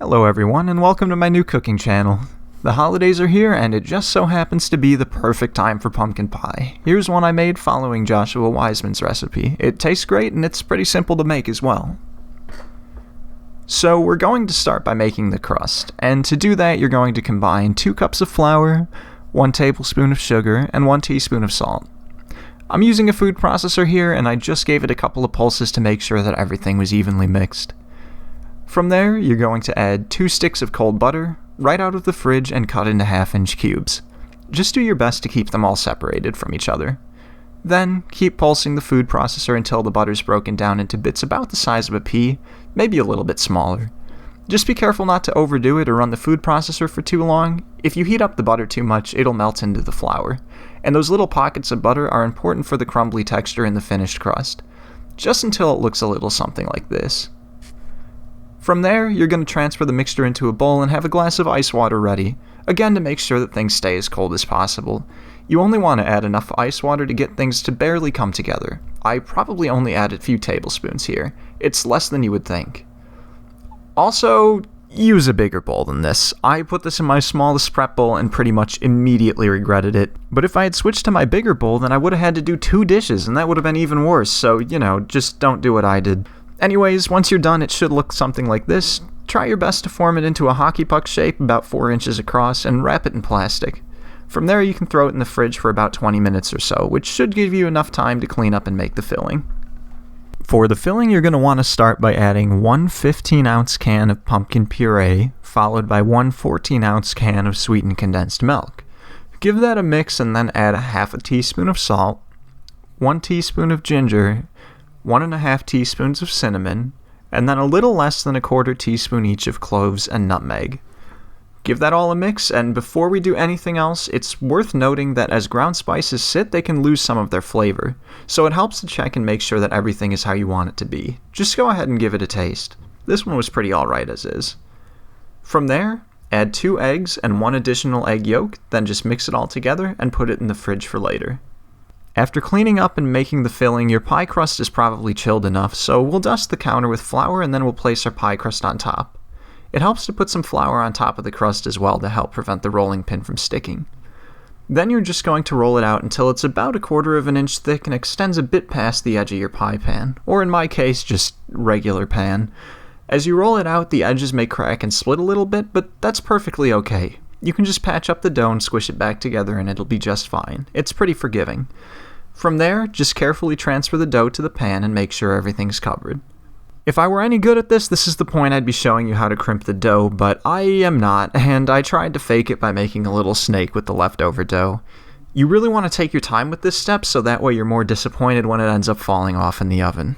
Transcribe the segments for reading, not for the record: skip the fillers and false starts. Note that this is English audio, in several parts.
Hello everyone, and welcome to my new cooking channel. The holidays are here, and it just so happens to be the perfect time for pumpkin pie. Here's one I made following Joshua Wiseman's recipe. It tastes great, and it's pretty simple to make as well. So we're going to start by making the crust, and to do that you're going to combine 2 cups of flour, 1 tablespoon of sugar, and 1 teaspoon of salt. I'm using a food processor here, and I just gave it a couple of pulses to make sure that everything was evenly mixed. From there, you're going to add 2 sticks of cold butter, right out of the fridge and cut into 1/2-inch cubes. Just do your best to keep them all separated from each other. Then, keep pulsing the food processor until the butter's broken down into bits about the size of a pea, maybe a little bit smaller. Just be careful not to overdo it or run the food processor for too long. If you heat up the butter too much, it'll melt into the flour. And those little pockets of butter are important for the crumbly texture in the finished crust. Just until it looks a little something like this. From there, you're going to transfer the mixture into a bowl and have a glass of ice water ready, again to make sure that things stay as cold as possible. You only want to add enough ice water to get things to barely come together. I probably only added a few tablespoons here. It's less than you would think. Also, use a bigger bowl than this. I put this in my smallest prep bowl and pretty much immediately regretted it. But if I had switched to my bigger bowl, then I would have had to do 2 dishes, and that would have been even worse, so, just don't do what I did. Anyways, once you're done, it should look something like this. Try your best to form it into a hockey puck shape about 4 inches across and wrap it in plastic. From there, you can throw it in the fridge for about 20 minutes or so, which should give you enough time to clean up and make the filling. For the filling, you're going to want to start by adding 1 15-ounce can of pumpkin puree, followed by 1 14-ounce can of sweetened condensed milk. Give that a mix and then add 1/2 teaspoon of salt, 1 teaspoon of ginger, 1.5 teaspoons of cinnamon, and then a little less than 1/4 teaspoon each of cloves and nutmeg. Give that all a mix, and before we do anything else, it's worth noting that as ground spices sit, they can lose some of their flavor, so it helps to check and make sure that everything is how you want it to be. Just go ahead and give it a taste. This one was pretty alright as is. From there, add 2 eggs and 1 additional egg yolk, then just mix it all together and put it in the fridge for later. After cleaning up and making the filling, your pie crust is probably chilled enough, so we'll dust the counter with flour and then we'll place our pie crust on top. It helps to put some flour on top of the crust as well to help prevent the rolling pin from sticking. Then you're just going to roll it out until it's about 1/4 of an inch thick and extends a bit past the edge of your pie pan, or in my case, just regular pan. As you roll it out, the edges may crack and split a little bit, but that's perfectly okay. You can just patch up the dough and squish it back together and it'll be just fine. It's pretty forgiving. From there, just carefully transfer the dough to the pan and make sure everything's covered. If I were any good at this is the point I'd be showing you how to crimp the dough, but I am not, and I tried to fake it by making a little snake with the leftover dough. You really want to take your time with this step so that way you're more disappointed when it ends up falling off in the oven.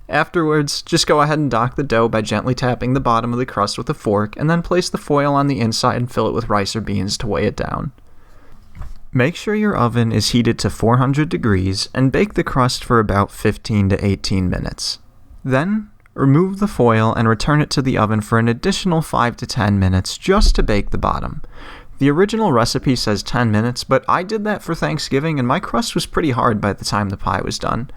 Afterwards, just go ahead and dock the dough by gently tapping the bottom of the crust with a fork, and then place the foil on the inside and fill it with rice or beans to weigh it down. Make sure your oven is heated to 400 degrees and bake the crust for about 15 to 18 minutes. Then, remove the foil and return it to the oven for an additional 5 to 10 minutes just to bake the bottom. The original recipe says 10 minutes, but I did that for Thanksgiving and my crust was pretty hard by the time the pie was done.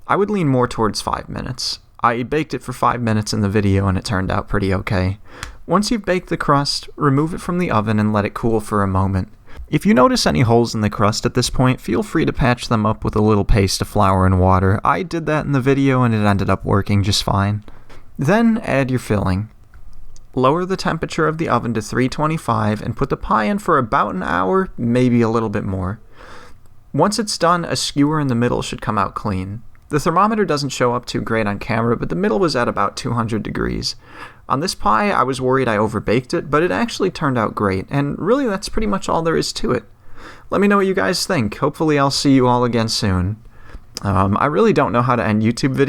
I would lean more towards 5 minutes. I baked it for 5 minutes in the video and it turned out pretty okay. Once you've baked the crust, remove it from the oven and let it cool for a moment. If you notice any holes in the crust at this point, feel free to patch them up with a little paste of flour and water. I did that in the video and it ended up working just fine. Then add your filling. Lower the temperature of the oven to 325 and put the pie in for about an hour, maybe a little bit more. Once it's done, a skewer in the middle should come out clean. The thermometer doesn't show up too great on camera, but the middle was at about 200 degrees. On this pie, I was worried I overbaked it, but it actually turned out great, and really that's pretty much all there is to it. Let me know what you guys think. Hopefully I'll see you all again soon. I really don't know how to end YouTube videos.